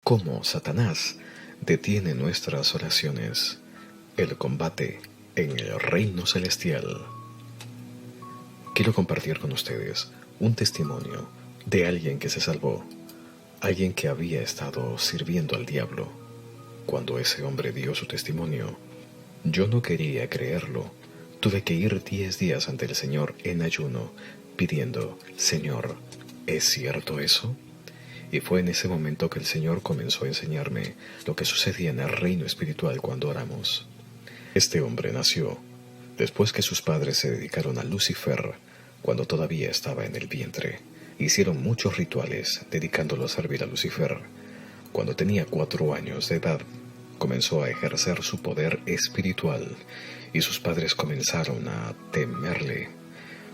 Cómo Satanás detiene nuestras oraciones. El combate en el reino celestial. Quiero compartir con ustedes un testimonio de alguien que se salvó, alguien que había estado sirviendo al diablo. Cuando ese hombre dio su testimonio, yo no quería creerlo. Tuve que ir 10 días ante el Señor en ayuno, pidiendo: Señor, ¿es cierto eso? Y fue en ese momento que el Señor comenzó a enseñarme lo que sucedía en el reino espiritual cuando oramos. Este hombre nació después que sus padres se dedicaron a Lucifer cuando todavía estaba en el vientre. Hicieron muchos rituales dedicándolo a servir a Lucifer. Cuando tenía 4 años de edad, comenzó a ejercer su poder espiritual y sus padres comenzaron a temerle.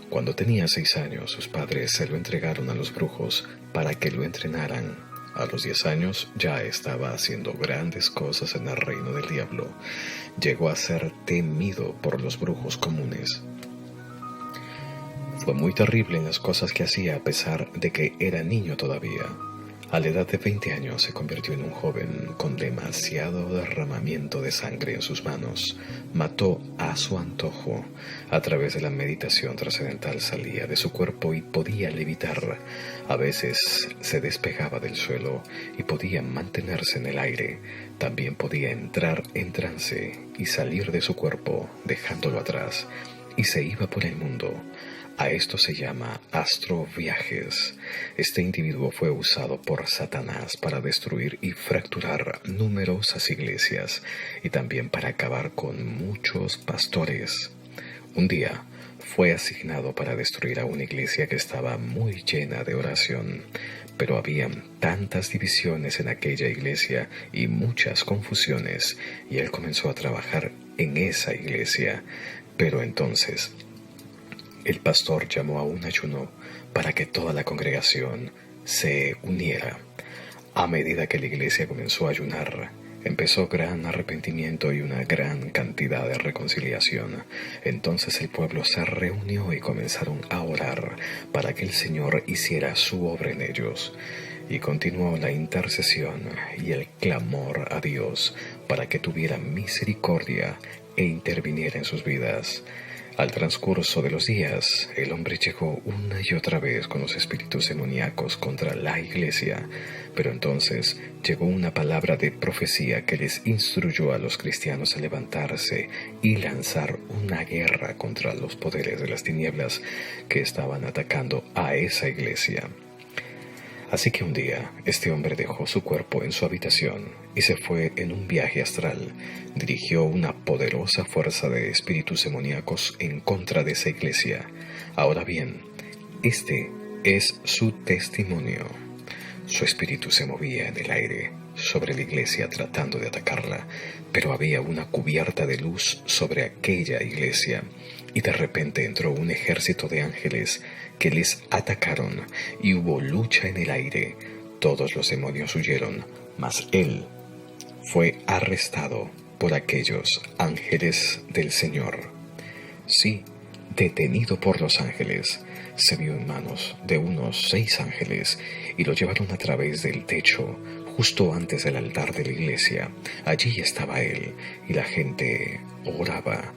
Cuando tenía 6 años, sus padres se lo entregaron a los brujos para que lo entrenaran. A los 10 años ya estaba haciendo grandes cosas en el reino del diablo. Llegó a ser temido por los brujos comunes. Fue muy terrible en las cosas que hacía a pesar de que era niño todavía. A la edad de 20 años se convirtió en un joven con demasiado derramamiento de sangre en sus manos. Mató a su antojo. A través de la meditación trascendental salía de su cuerpo y podía levitar. A veces se despegaba del suelo y podía mantenerse en el aire. También podía entrar en trance y salir de su cuerpo, dejándolo atrás, y se iba por el mundo. A esto se llama astroviajes. Este individuo fue usado por Satanás para destruir y fracturar numerosas iglesias y también para acabar con muchos pastores. Un día fue asignado para destruir a una iglesia que estaba muy llena de oración, pero habían tantas divisiones en aquella iglesia y muchas confusiones, y él comenzó a trabajar en esa iglesia. Pero entonces el pastor llamó a un ayuno para que toda la congregación se uniera. A medida que la iglesia comenzó a ayunar, empezó gran arrepentimiento y una gran cantidad de reconciliación. Entonces el pueblo se reunió y comenzaron a orar para que el Señor hiciera su obra en ellos. Y continuó la intercesión y el clamor a Dios para que tuviera misericordia e interviniera en sus vidas. Al transcurso de los días, el hombre llegó una y otra vez con los espíritus demoníacos contra la iglesia, pero entonces llegó una palabra de profecía que les instruyó a los cristianos a levantarse y lanzar una guerra contra los poderes de las tinieblas que estaban atacando a esa iglesia. Así que un día, este hombre dejó su cuerpo en su habitación y se fue en un viaje astral. Dirigió una poderosa fuerza de espíritus demoníacos en contra de esa iglesia. Ahora bien, este es su testimonio. Su espíritu se movía en el aire sobre la iglesia tratando de atacarla, pero había una cubierta de luz sobre aquella iglesia, y de repente entró un ejército de ángeles que les atacaron y hubo lucha en el aire. Todos los demonios huyeron, mas él fue arrestado por aquellos ángeles del Señor. Sí, detenido por los ángeles, se vio en manos de unos 6 ángeles y lo llevaron a través del techo, justo antes del altar de la iglesia. Allí estaba él y la gente oraba.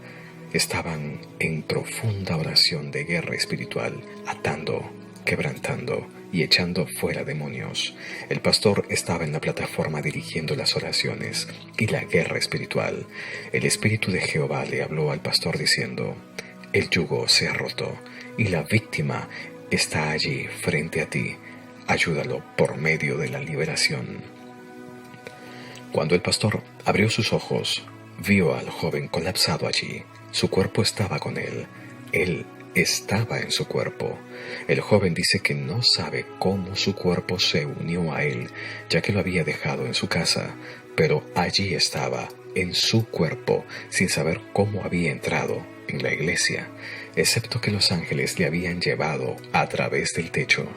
Estaban en profunda oración de guerra espiritual, atando, quebrantando y echando fuera demonios. El pastor estaba en la plataforma dirigiendo las oraciones y la guerra espiritual. El Espíritu de Jehová le habló al pastor diciendo: el yugo se ha roto y la víctima está allí frente a ti. Ayúdalo por medio de la liberación. Cuando el pastor abrió sus ojos, vio al joven colapsado allí. Su cuerpo estaba con él. Él estaba en su cuerpo. El joven dice que no sabe cómo su cuerpo se unió a él, ya que lo había dejado en su casa, pero allí estaba, en su cuerpo, sin saber cómo había entrado en la iglesia, excepto que los ángeles le habían llevado a través del techo.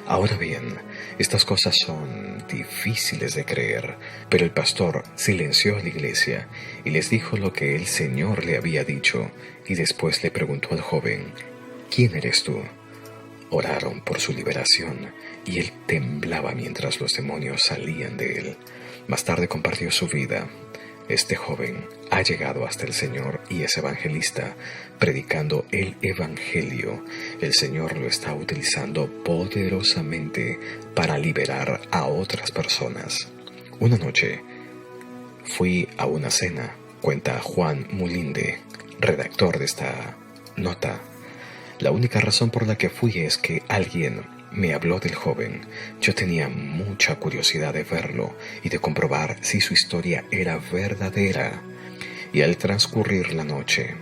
Ahora bien, estas cosas son difíciles de creer, pero el pastor silenció a la iglesia y les dijo lo que el Señor le había dicho, y después le preguntó al joven: ¿quién eres tú? Oraron por su liberación y él temblaba mientras los demonios salían de él. Más tarde compartió su vida. Este joven ha llegado hasta el Señor y es evangelista, predicando el Evangelio. El Señor lo está utilizando poderosamente para liberar a otras personas. Una noche fui a una cena, cuenta Juan Mulinde, redactor de esta nota. La única razón por la que fui es que alguien me habló del joven. Yo tenía mucha curiosidad de verlo y de comprobar si su historia era verdadera. Y al transcurrir la noche,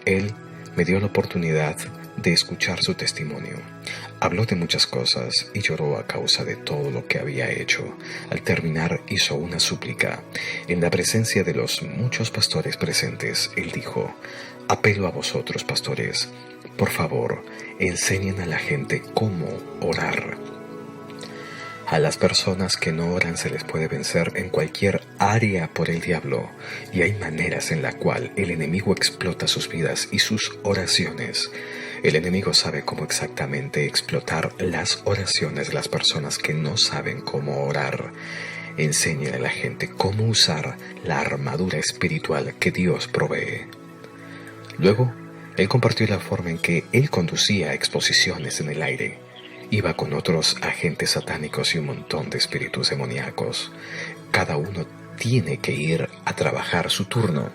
él me dio la oportunidad de escuchar su testimonio. Habló de muchas cosas y lloró a causa de todo lo que había hecho. Al terminar hizo una súplica. En la presencia de los muchos pastores presentes, él dijo: apelo a vosotros, pastores, por favor, enseñen a la gente cómo orar. A las personas que no oran se les puede vencer en cualquier área por el diablo, y hay maneras en la cual el enemigo explota sus vidas y sus oraciones. El enemigo sabe cómo exactamente explotar las oraciones de las personas que no saben cómo orar. Enséñale a la gente cómo usar la armadura espiritual que Dios provee. Luego, él compartió la forma en que él conducía exposiciones en el aire. Iba con otros agentes satánicos y un montón de espíritus demoníacos. Cada uno tiene que ir a trabajar su turno.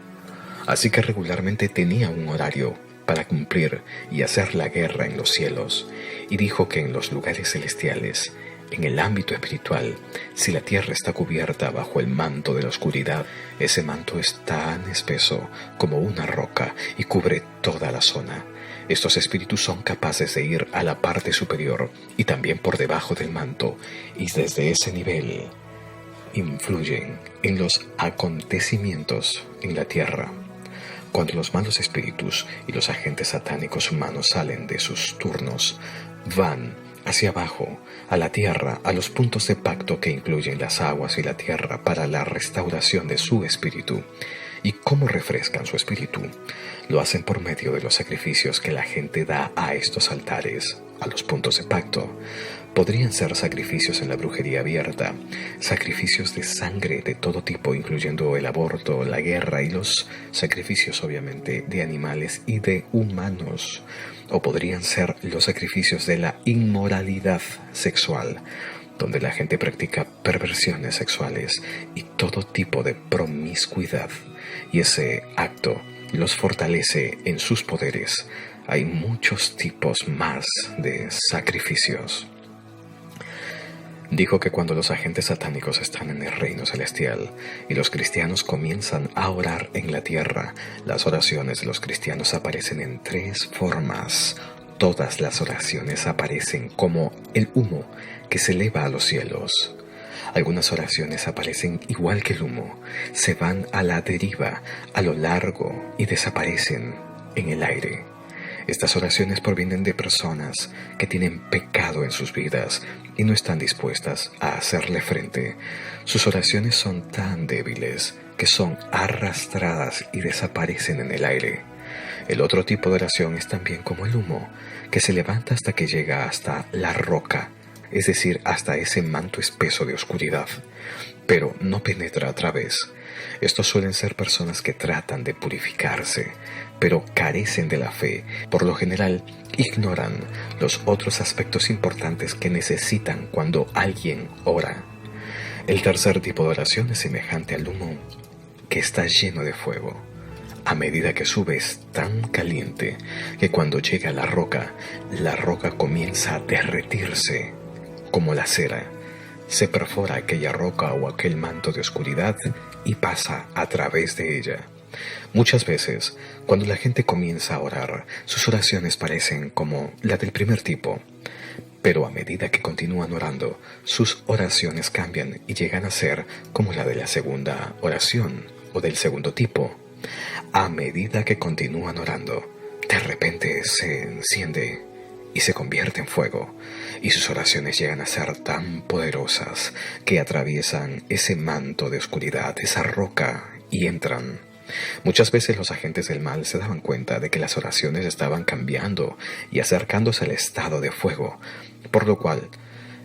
Así que regularmente tenía un horario para cumplir y hacer la guerra en los cielos. Y dijo que en los lugares celestiales, en el ámbito espiritual, si la tierra está cubierta bajo el manto de la oscuridad, ese manto es tan espeso como una roca y cubre toda la zona. Estos espíritus son capaces de ir a la parte superior y también por debajo del manto, y desde ese nivel influyen en los acontecimientos en la tierra. Cuando los malos espíritus y los agentes satánicos humanos salen de sus turnos, van hacia abajo, a la tierra, a los puntos de pacto que incluyen las aguas y la tierra para la restauración de su espíritu. ¿Y cómo refrescan su espíritu? Lo hacen por medio de los sacrificios que la gente da a estos altares, a los puntos de pacto. Podrían ser sacrificios en la brujería abierta, sacrificios de sangre de todo tipo, incluyendo el aborto, la guerra y los sacrificios, obviamente, de animales y de humanos. O podrían ser los sacrificios de la inmoralidad sexual, donde la gente practica perversiones sexuales y todo tipo de promiscuidad. Y ese acto los fortalece en sus poderes. Hay muchos tipos más de sacrificios. Dijo que cuando los agentes satánicos están en el reino celestial y los cristianos comienzan a orar en la tierra, las oraciones de los cristianos aparecen en 3 formas. Todas las oraciones aparecen como el humo que se eleva a los cielos. Algunas oraciones aparecen igual que el humo, se van a la deriva, a lo largo y desaparecen en el aire. Estas oraciones provienen de personas que tienen pecado en sus vidas y no están dispuestas a hacerle frente. Sus oraciones son tan débiles que son arrastradas y desaparecen en el aire. El otro tipo de oración es también como el humo, que se levanta hasta que llega hasta la roca, es decir, hasta ese manto espeso de oscuridad, pero no penetra a través. Estos suelen ser personas que tratan de purificarse, pero carecen de la fe. Por lo general, ignoran los otros aspectos importantes que necesitan cuando alguien ora. El tercer tipo de oración es semejante al humo que está lleno de fuego. A medida que sube es tan caliente que cuando llega a la roca comienza a derretirse como la cera. Se perfora aquella roca o aquel manto de oscuridad y pasa a través de ella. Muchas veces, cuando la gente comienza a orar, sus oraciones parecen como la del primer tipo. Pero a medida que continúan orando, sus oraciones cambian y llegan a ser como la de la segunda oración o del segundo tipo. A medida que continúan orando, de repente se enciende y se convierte en fuego, y sus oraciones llegan a ser tan poderosas que atraviesan ese manto de oscuridad, esa roca, y entran Muchas veces los agentes del mal se daban cuenta de que las oraciones estaban cambiando y acercándose al estado de fuego, por lo cual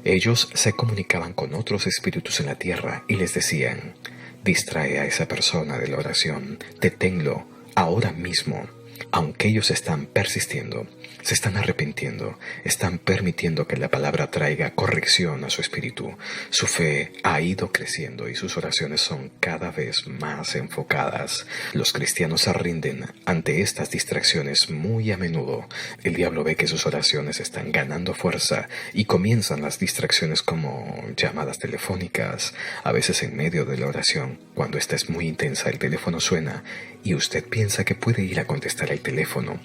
ellos se comunicaban con otros espíritus en la tierra y les decían: distrae a esa persona de la oración, deténlo ahora mismo. Aunque ellos están persistiendo, se están arrepintiendo, están permitiendo que la palabra traiga corrección a su espíritu. Su fe ha ido creciendo y sus oraciones son cada vez más enfocadas. Los cristianos se rinden ante estas distracciones muy a menudo. El diablo ve que sus oraciones están ganando fuerza y comienzan las distracciones como llamadas telefónicas. A veces en medio de la oración, cuando esta es muy intensa, el teléfono suena y usted piensa que puede ir a contestar el teléfono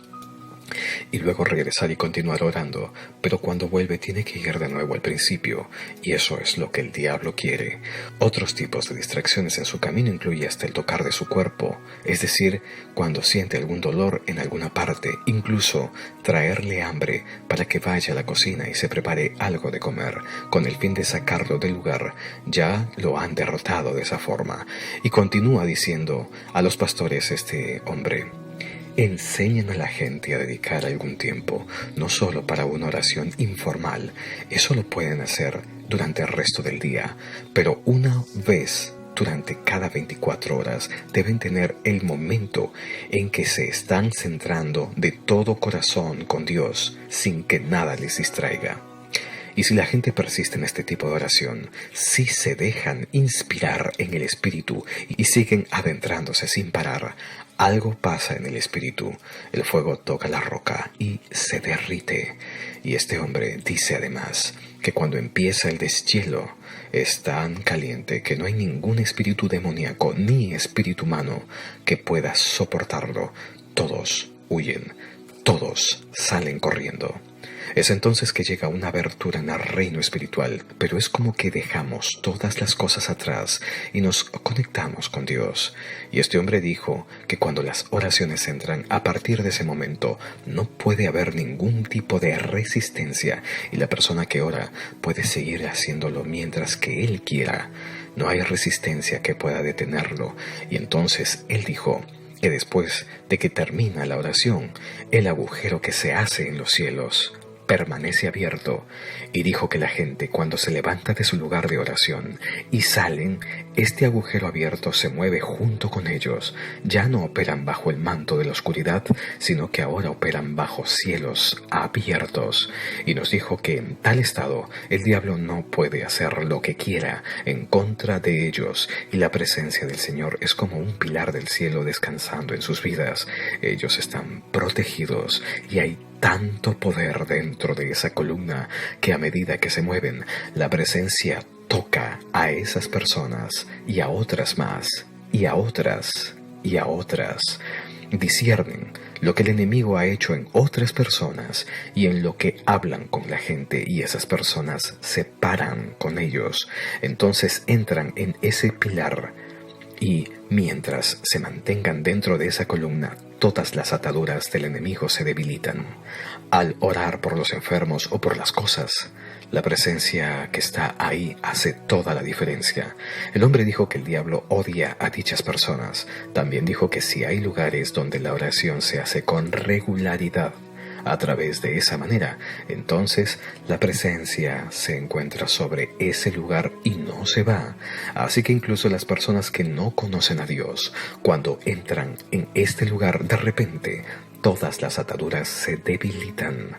y luego regresar y continuar orando, pero cuando vuelve tiene que ir de nuevo al principio, y eso es lo que el diablo quiere. Otros tipos de distracciones en su camino incluye hasta el tocar de su cuerpo, es decir, cuando siente algún dolor en alguna parte, incluso traerle hambre para que vaya a la cocina y se prepare algo de comer, con el fin de sacarlo del lugar. Ya lo han derrotado de esa forma. Y continúa diciendo a los pastores este hombre: enseñen a la gente a dedicar algún tiempo, no solo para una oración informal. Eso lo pueden hacer durante el resto del día, pero una vez durante cada 24 horas deben tener el momento en que se están centrando de todo corazón con Dios, sin que nada les distraiga. Y si la gente persiste en este tipo de oración, si se dejan inspirar en el Espíritu y siguen adentrándose sin parar, algo pasa en el Espíritu. El fuego toca la roca y se derrite. Y este hombre dice además que cuando empieza el deshielo es tan caliente que no hay ningún espíritu demoníaco ni espíritu humano que pueda soportarlo. Todos huyen, todos salen corriendo. Es entonces que llega una abertura en el reino espiritual, pero es como que dejamos todas las cosas atrás y nos conectamos con Dios. Y este hombre dijo que cuando las oraciones entran, a partir de ese momento no puede haber ningún tipo de resistencia y la persona que ora puede seguir haciéndolo mientras que él quiera. No hay resistencia que pueda detenerlo. Y entonces él dijo que después de que termina la oración, el agujero que se hace en los cielos permanece abierto, y dijo que la gente, cuando se levanta de su lugar de oración y salen, este agujero abierto se mueve junto con ellos. Ya no operan bajo el manto de la oscuridad, sino que ahora operan bajo cielos abiertos. Y nos dijo que en tal estado el diablo no puede hacer lo que quiera en contra de ellos, y la presencia del Señor es como un pilar del cielo descansando en sus vidas. Ellos están protegidos y hay tanto poder dentro de esa columna que a medida que se mueven, la presencia toca a esas personas y a otras más, y a otras, y a otras. Disciernen lo que el enemigo ha hecho en otras personas y en lo que hablan con la gente, y esas personas se paran con ellos. Entonces entran en ese pilar y mientras se mantengan dentro de esa columna, todas las ataduras del enemigo se debilitan. Al orar por los enfermos o por las cosas, la presencia que está ahí hace toda la diferencia. El hombre dijo que el diablo odia a dichas personas. También dijo que si hay lugares donde la oración se hace con regularidad, a través de esa manera, entonces la presencia se encuentra sobre ese lugar y no se va. Así que incluso las personas que no conocen a Dios, cuando entran en este lugar, de repente todas las ataduras se debilitan.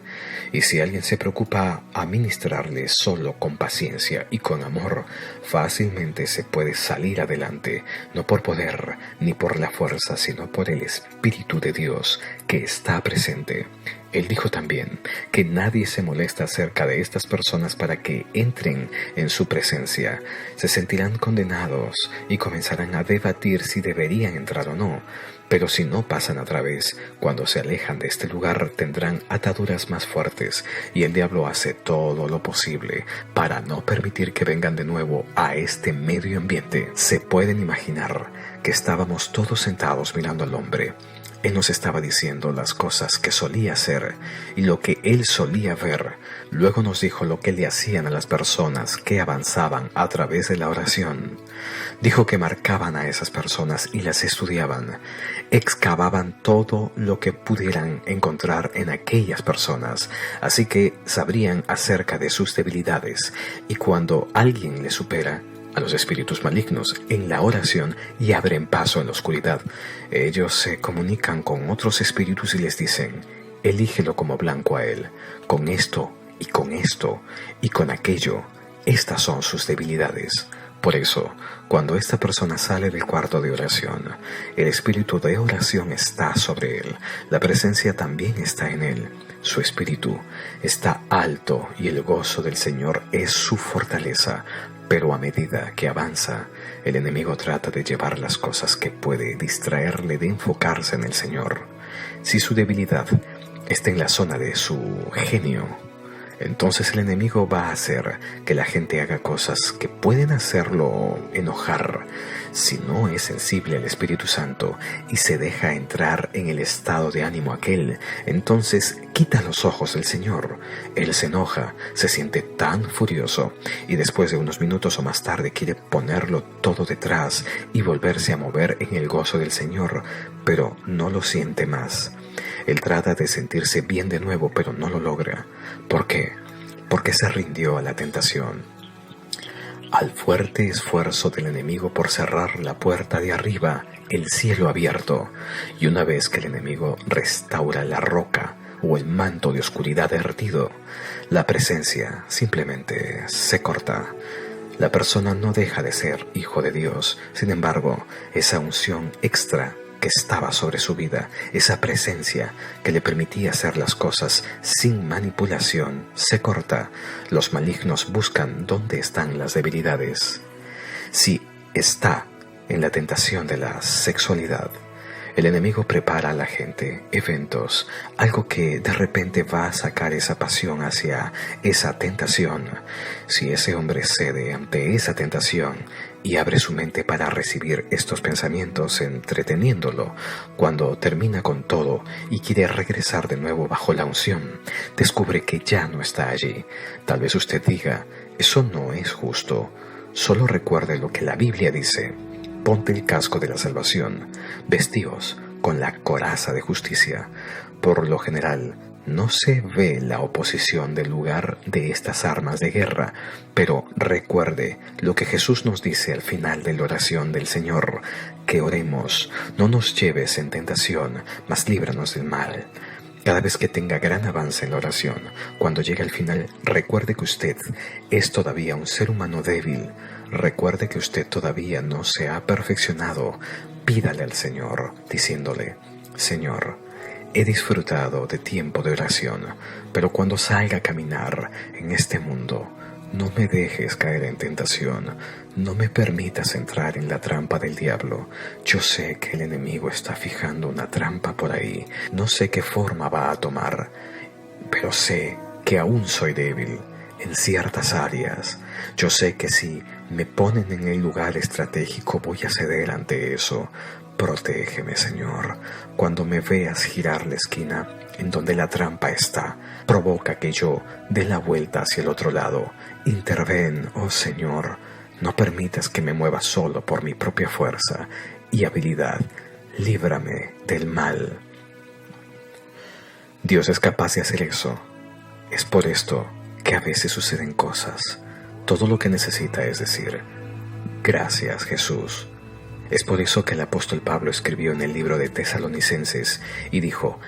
Y si alguien se preocupa a ministrarle solo con paciencia y con amor, fácilmente se puede salir adelante, no por poder ni por la fuerza, sino por el Espíritu de Dios que está presente. Él dijo también que nadie se molesta acerca de estas personas para que entren en su presencia. Se sentirán condenados y comenzarán a debatir si deberían entrar o no. Pero si no pasan a través, cuando se alejan de este lugar tendrán ataduras más fuertes, y el diablo hace todo lo posible para no permitir que vengan de nuevo a este medio ambiente. Se pueden imaginar que estábamos todos sentados mirando al hombre. Él nos estaba diciendo las cosas que solía hacer y lo que Él solía ver. Luego nos dijo lo que le hacían a las personas que avanzaban a través de la oración. Dijo que marcaban a esas personas y las estudiaban. Excavaban todo lo que pudieran encontrar en aquellas personas, así que sabrían acerca de sus debilidades. Y cuando alguien les supera, a los espíritus malignos en la oración y abren paso en la oscuridad, ellos se comunican con otros espíritus y les dicen: elígelo como blanco a él, con esto y con esto y con aquello. Estas son sus debilidades. Por eso, cuando esta persona sale del cuarto de oración, el espíritu de oración está sobre él, la presencia también está en él, su espíritu está alto y el gozo del Señor es su fortaleza. Pero a medida que avanza, el enemigo trata de llevar las cosas que puede distraerle de enfocarse en el Señor. Si su debilidad está en la zona de su genio, entonces el enemigo va a hacer que la gente haga cosas que pueden hacerlo enojar. Si no es sensible al Espíritu Santo y se deja entrar en el estado de ánimo aquel, entonces quita los ojos del Señor. Él se enoja, se siente tan furioso y después de unos minutos o más tarde quiere ponerlo todo detrás y volverse a mover en el gozo del Señor, pero no lo siente más. Él trata de sentirse bien de nuevo, pero no lo logra. ¿Por qué? Porque se rindió a la tentación, al fuerte esfuerzo del enemigo por cerrar la puerta de arriba, el cielo abierto. Y una vez que el enemigo restaura la roca o el manto de oscuridad derretido, la presencia simplemente se corta. La persona no deja de ser hijo de Dios. Sin embargo, esa unción extra que estaba sobre su vida, esa presencia que le permitía hacer las cosas sin manipulación, se corta. Los malignos buscan dónde están las debilidades. Si está en la tentación de la sexualidad, el enemigo prepara a la gente eventos, algo que de repente va a sacar esa pasión hacia esa tentación. Si ese hombre cede ante esa tentación y abre su mente para recibir estos pensamientos entreteniéndolo, cuando termina con todo y quiere regresar de nuevo bajo la unción, descubre que ya no está allí. Tal vez usted diga: eso no es justo. Solo recuerde lo que la Biblia dice: ponte el casco de la salvación, vestíos con la coraza de justicia. Por lo general, no se ve la oposición del lugar de estas armas de guerra, pero recuerde lo que Jesús nos dice al final de la oración del Señor, que oremos: no nos lleves en tentación, mas líbranos del mal. Cada vez que tenga gran avance en la oración, cuando llegue al final, recuerde que usted es todavía un ser humano débil. Recuerde que usted todavía no se ha perfeccionado. Pídale al Señor, diciéndole: Señor, he disfrutado de tiempo de oración, pero cuando salga a caminar en este mundo, no me dejes caer en tentación, no me permitas entrar en la trampa del diablo. Yo sé que el enemigo está fijando una trampa por ahí, no sé qué forma va a tomar, pero sé que aún soy débil en ciertas áreas. Yo sé que si me ponen en el lugar estratégico voy a ceder ante eso. Protégeme, Señor. Cuando me veas girar la esquina en donde la trampa está, provoca que yo dé la vuelta hacia el otro lado. Interven, oh Señor. No permitas que me mueva solo por mi propia fuerza y habilidad. Líbrame del mal. Dios es capaz de hacer eso. Es por esto que a veces suceden cosas. Todo lo que necesita es decir: gracias, Jesús. Es por eso que el apóstol Pablo escribió en el libro de Tesalonicenses y dijo: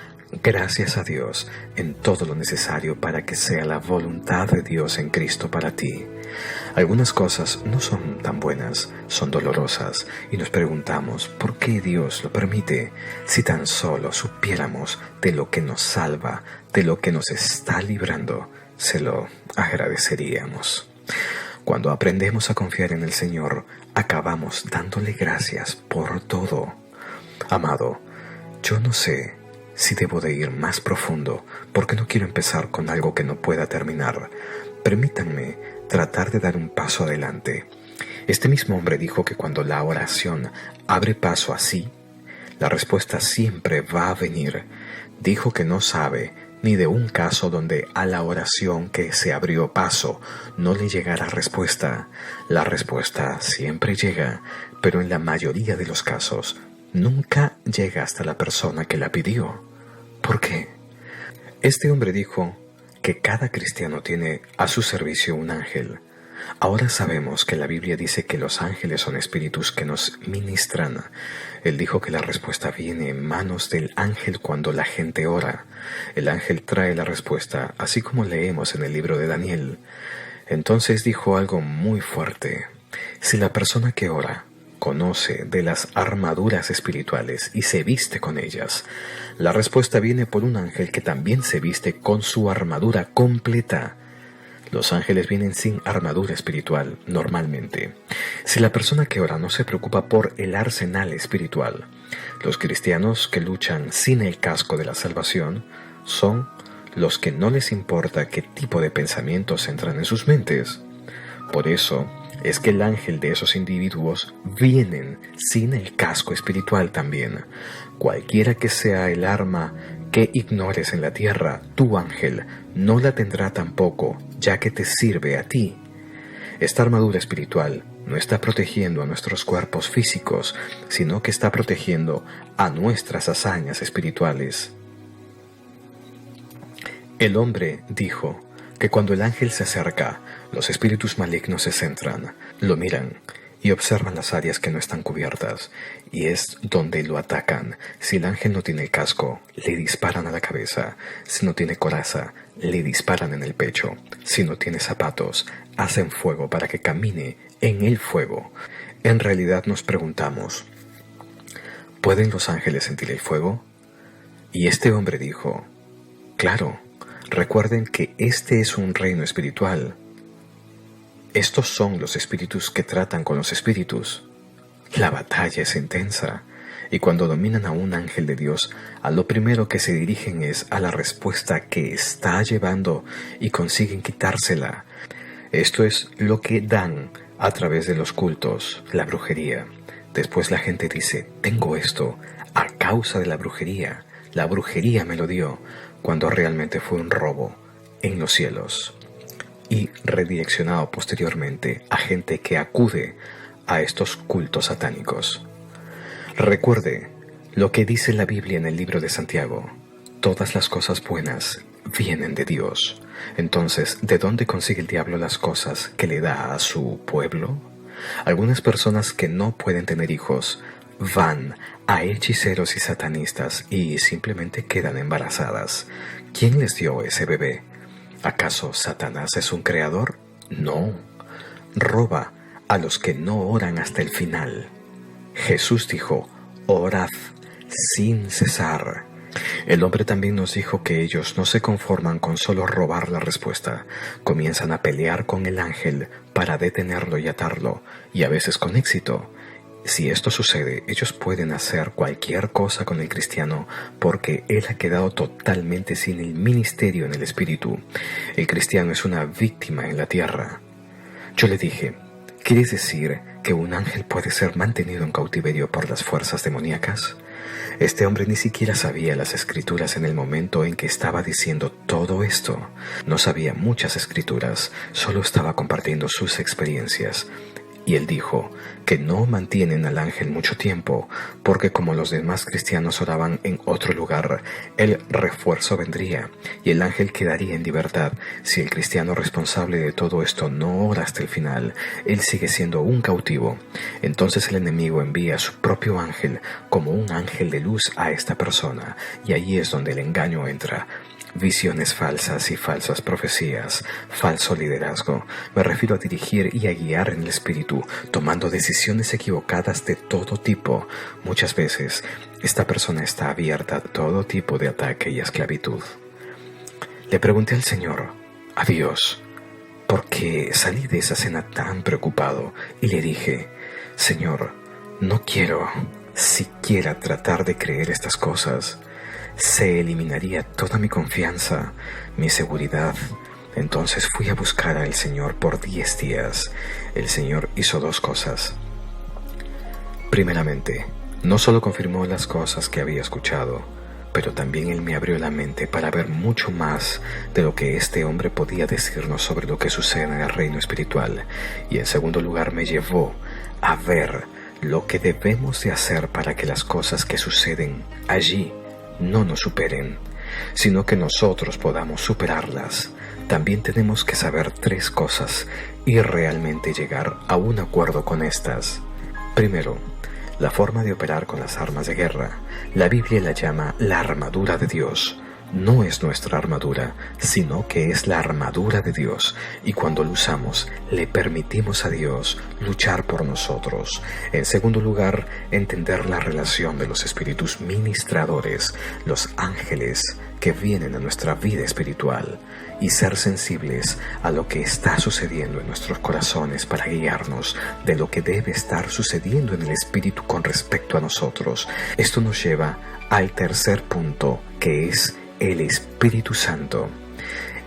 gracias a Dios en todo lo necesario para que sea la voluntad de Dios en Cristo para ti. Algunas cosas no son tan buenas, son dolorosas, y nos preguntamos por qué Dios lo permite. Si tan solo supiéramos de lo que nos salva, de lo que nos está librando, se lo agradeceríamos. Cuando aprendemos a confiar en el Señor, acabamos dándole gracias por todo. Amado, yo no sé si debo de ir más profundo, porque no quiero empezar con algo que no pueda terminar. Permítanme tratar de dar un paso adelante. Este mismo hombre dijo que cuando la oración abre paso así, La respuesta siempre va a venir. Dijo que no sabe ni de un caso donde a la oración que se abrió paso no le llegara respuesta. La respuesta siempre llega, pero en la mayoría de los casos nunca llega hasta la persona que la pidió. ¿Por qué? Este hombre dijo que cada cristiano tiene a su servicio un ángel. Ahora sabemos que la Biblia dice que los ángeles son espíritus que nos ministran. Él dijo que la respuesta viene en manos del ángel cuando la gente ora. El ángel trae la respuesta, así como leemos en el libro de Daniel. Entonces dijo algo muy fuerte. Si la persona que ora conoce de las armaduras espirituales y se viste con ellas, la respuesta viene por un ángel que también se viste con su armadura completa. Los ángeles vienen sin armadura espiritual, normalmente. Si la persona que ora no se preocupa por el arsenal espiritual, los cristianos que luchan sin el casco de la salvación son los que no les importa qué tipo de pensamientos entran en sus mentes. Por eso es que el ángel de esos individuos vienen sin el casco espiritual también. Cualquiera que sea el arma que ignores en la tierra, tu ángel no la tendrá tampoco, ya que te sirve a ti. Esta armadura espiritual no está protegiendo a nuestros cuerpos físicos, sino que está protegiendo a nuestras hazañas espirituales. El hombre dijo que cuando el ángel se acerca, los espíritus malignos se centran, lo miran y observan las áreas que no están cubiertas, y es donde lo atacan. Si el ángel no tiene el casco, le disparan a la cabeza. Si no tiene coraza, le disparan en el pecho. Si no tiene zapatos, hacen fuego para que camine en el fuego. En realidad nos preguntamos, ¿pueden los ángeles sentir el fuego? Y este hombre dijo, claro, recuerden que este es un reino espiritual. Estos son los espíritus que tratan con los espíritus. La batalla es intensa, y cuando dominan a un ángel de Dios, a lo primero que se dirigen es a la respuesta que está llevando y consiguen quitársela. Esto es lo que dan a través de los cultos, la brujería. Después la gente dice, tengo esto a causa de la brujería me lo dio, cuando realmente fue un robo en los cielos. Y redireccionado posteriormente a gente que acude a estos cultos satánicos. Recuerde lo que dice la Biblia en el libro de Santiago. Todas las cosas buenas vienen de Dios. Entonces, ¿de dónde consigue el diablo las cosas que le da a su pueblo? Algunas personas que no pueden tener hijos van a hechiceros y satanistas y simplemente quedan embarazadas. ¿Quién les dio ese bebé? ¿Acaso Satanás es un creador? No. Roba a los que no oran hasta el final. Jesús dijo, orad sin cesar. El hombre también nos dijo que ellos no se conforman con solo robar la respuesta. Comienzan a pelear con el ángel para detenerlo y atarlo, y a veces con éxito. Si esto sucede, ellos pueden hacer cualquier cosa con el cristiano porque él ha quedado totalmente sin el ministerio en el espíritu. El cristiano es una víctima en la tierra. Yo le dije, ¿quieres decir que un ángel puede ser mantenido en cautiverio por las fuerzas demoníacas? Este hombre ni siquiera sabía las escrituras en el momento en que estaba diciendo todo esto. No sabía muchas escrituras, solo estaba compartiendo sus experiencias. Y él dijo que no mantienen al ángel mucho tiempo, porque como los demás cristianos oraban en otro lugar, el refuerzo vendría y el ángel quedaría en libertad. Si el cristiano responsable de todo esto no ora hasta el final, él sigue siendo un cautivo. Entonces el enemigo envía a su propio ángel como un ángel de luz a esta persona, y ahí es donde el engaño entra. Visiones falsas y falsas profecías, falso liderazgo. Me refiero a dirigir y a guiar en el espíritu, tomando decisiones equivocadas de todo tipo. Muchas veces, esta persona está abierta a todo tipo de ataque y esclavitud. Le pregunté al Señor, a Dios, ¿por qué salí de esa cena tan preocupado? Y le dije, Señor, no quiero siquiera tratar de creer estas cosas. Se eliminaría toda mi confianza, mi seguridad. Entonces fui a buscar al Señor por 10 días. El Señor hizo 2 cosas. Primeramente, No solo confirmó las cosas que había escuchado, pero también Él me abrió la mente para ver mucho más de lo que este hombre podía decirnos sobre lo que sucede en el reino espiritual. Y en segundo lugar me llevó a ver lo que debemos de hacer para que las cosas que suceden allí no nos superen, sino que nosotros podamos superarlas. También tenemos que saber 3 cosas y realmente llegar a un acuerdo con estas. Primero, la forma de operar con las armas de guerra. La Biblia la llama la armadura de Dios. No es nuestra armadura, sino que es la armadura de Dios, y cuando lo usamos, le permitimos a Dios luchar por nosotros. En segundo lugar, entender la relación de los espíritus ministradores, los ángeles que vienen a nuestra vida espiritual, y ser sensibles a lo que está sucediendo en nuestros corazones para guiarnos de lo que debe estar sucediendo en el espíritu con respecto a nosotros. Esto nos lleva al tercer punto, que es el Espíritu Santo.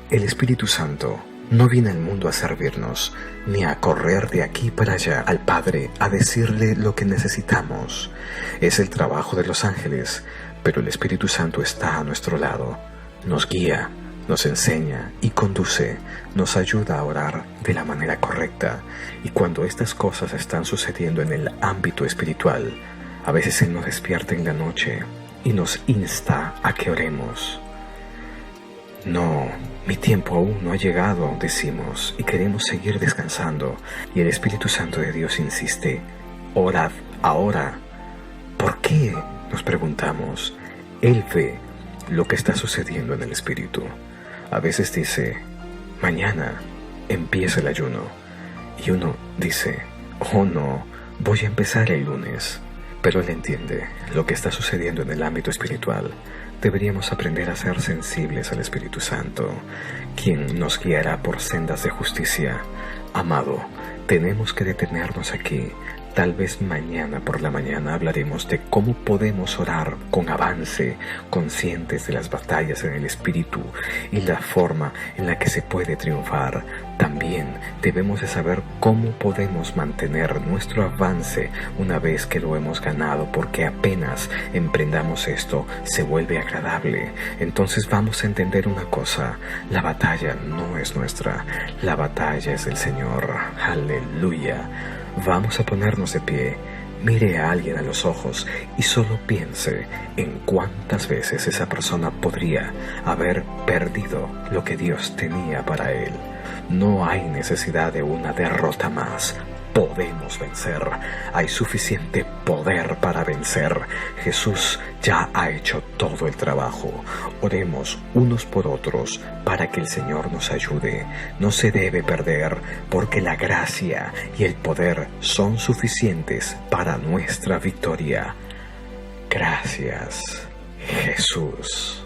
El Espíritu Santo no viene al mundo a servirnos, ni a correr de aquí para allá al Padre a decirle lo que necesitamos. Es el trabajo de los ángeles, pero el Espíritu Santo está a nuestro lado. Nos guía, nos enseña y conduce, nos ayuda a orar de la manera correcta. Y cuando estas cosas están sucediendo en el ámbito espiritual, a veces Él nos despierta en la noche y nos insta a que oremos. No, mi tiempo aún no ha llegado, decimos, y queremos seguir descansando. Y el Espíritu Santo de Dios insiste, orad ahora. ¿Por qué?, nos preguntamos. Él ve lo que está sucediendo en el Espíritu. A veces dice, mañana empieza el ayuno. Y uno dice, oh no, voy a empezar el lunes. Pero Él entiende lo que está sucediendo en el ámbito espiritual. Deberíamos aprender a ser sensibles al Espíritu Santo, quien nos guiará por sendas de justicia. Amado, tenemos que detenernos aquí. Tal vez mañana por la mañana hablaremos de cómo podemos orar con avance, conscientes de las batallas en el Espíritu y la forma en la que se puede triunfar. También debemos de saber cómo podemos mantener nuestro avance una vez que lo hemos ganado, porque apenas emprendamos esto se vuelve agradable. Entonces vamos a entender una cosa: la batalla no es nuestra, la batalla es del Señor. Aleluya. Vamos a ponernos de pie. Mire a alguien a los ojos y solo piense en cuántas veces esa persona podría haber perdido lo que Dios tenía para él. No hay necesidad de una derrota más. Podemos vencer. Hay suficiente poder para vencer. Jesús ya ha hecho todo el trabajo. Oremos unos por otros para que el Señor nos ayude. No se debe perder, porque la gracia y el poder son suficientes para nuestra victoria. Gracias, Jesús.